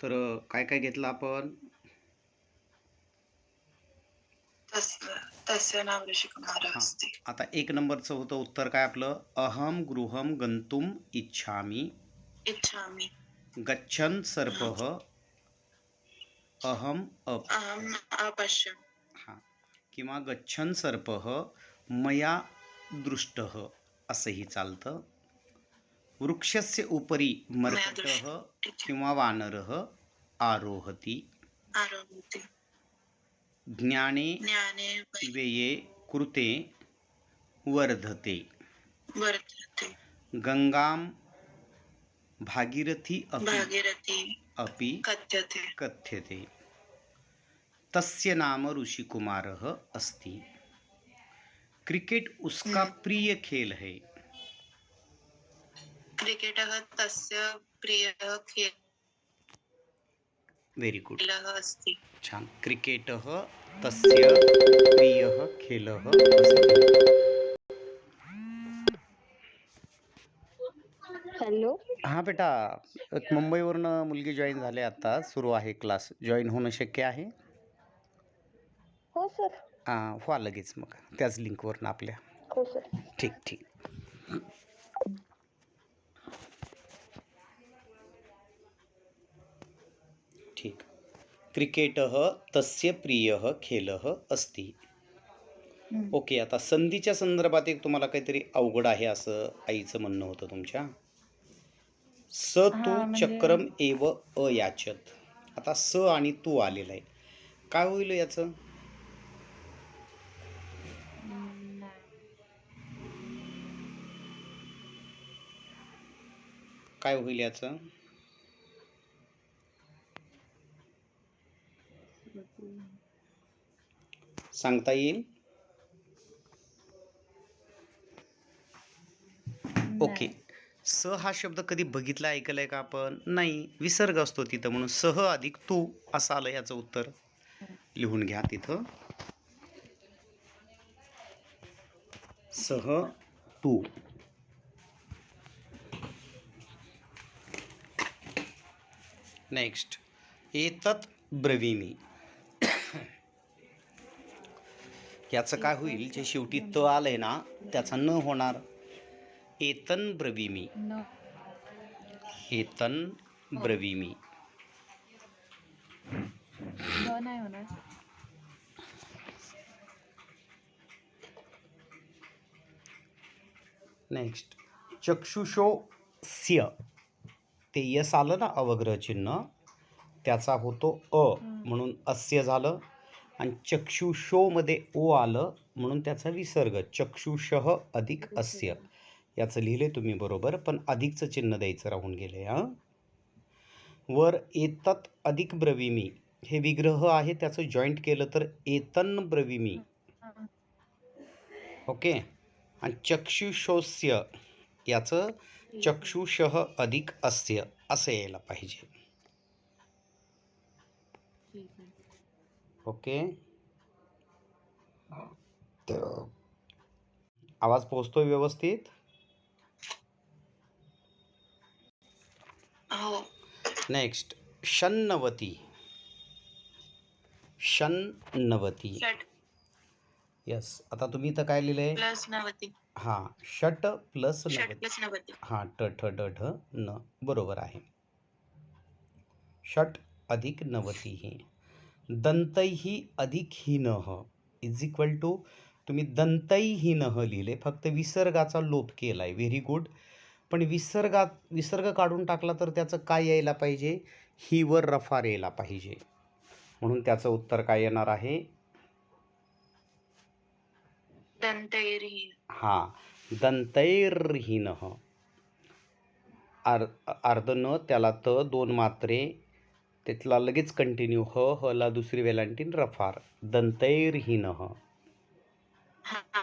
तर काय काय घेतलं आपण? तस्य नाम ऋषिकुमारः हां. अस्ति. आता 1 नंबरचं होतं उत्तर काय आपलं? अहं गृहं गन्तुम् इच्छामि. इच्छामि. गच्छन् सर्पः अहम् अहम् अपश्यम्. हां. किंवा गच्छन् सर्पः मया दृष्टः असंही चालतं. वृक्षस्य उपरि मया मर्कटः दृष्टः किंवा वानरः आरोहति. आरोहति. ज्ञाने ज्ञाने व्यये कृते वर्धते. वर्धते. गंगां भागीरथी भागीरथी अपि कथ्यते. कथ्यते. तस्य नाम ऋषिकुमारः अस्ति. क्रिकेट उसका प्रिय खेल है. क्रिकेटः तस्य प्रियः खेलः व्हेरी गुड. अस्ति. छान. क्रिकेटः तस्य प्रियः खेलः अस्ति. हॅलो. हां बेटा, एक मुंबईवरून मुलगी जॉईन झाली, आता सुरू आहे क्लास. जॉईन होणं शक्य आहे? हो सर. व्हा लगेच मग त्याच लिंकवरून आपल्या. हो सर. ठीक ठीक. ठीक. क्रिकेटः तस्य प्रियः खेलः अस्ति. ओके. आता संधीच्या संदर्भात एक तुम्हाला काहीतरी अवघड आहे असं आईचं म्हणणं होतं तुमच्या. स तू चक्रम एव अयाचत. आता स आणि तू आलेला आहे, काय होईल याचं? काय होईल याचं? सांगता येईल? ओके. स हा शब्द कधी बघितला, ऐकलाय का आपण? नाही. विसर्ग असतो तिथं, म्हणून सह अधिक तू असं आलं याचं उत्तर. लिहून घ्या तिथं. सह तू. नेक्स्ट. एतत् ब्रवीमि. याचं काय होईल? जे शेवटी त आलंय ना त्याचा न होणार. एतन ब्रवीमि. एतन ब्रवीमि. नाही होणार. नेक्स्ट. चक्षुषोस्य. ते यस आलं ना अवग्रह चिन्ह, त्याचा होतो अ म्हणून अस्य झालं. आणि चक्षुषोमध्ये ओ आलं म्हणून त्याचा विसर्ग. चक्षुषः अधिक अस्य. याचं लिहिले तुम्ही बरोबर, पण अधिकचं चिन्ह द्यायचं राहून गेले. वर एतत् अधिक ब्रवीमी हे विग्रह आहे, त्याचं जॉईंट केलं तर एतन ब्रवीमी. ओके. आणि चक्षुषोस्य याचं चक्षुषः अधिक अस्य असं यायला पाहिजे. ओके. आवाज पोहोचतोय व्यवस्थित? हो. नेक्स्ट. षण्णवती. षण्णवती. यस. आता तुम्ही इथं काय लिहिलंय? प्लस 90. हां. षट प्लस षट 90. प्लस 90. हां. ट ठ ड ढ न. बरोबर आहे. षट अधिक 90 ही. दंतैही अधिक हीनः इज इक्वल टू, तुम्ही दंतैहीनः लिहिले, फक्त विसर्गाचा लोप केलाय. Very good. पण विसर्ग काढून टाकला तर त्याचं काय यायला पाहिजे? ही वर रफार यायला पाहिजे. म्हणून त्याचं उत्तर काय येणार आहे? दंतैर्हि. हां. दंतैर्हीनः. अर्ध न, त्याला त, दोन मात्रे, त्यातला लगेच कंटिन्यू ह ला दुसरी वेलांटीन रफार. दंतैर्हीनः. हा.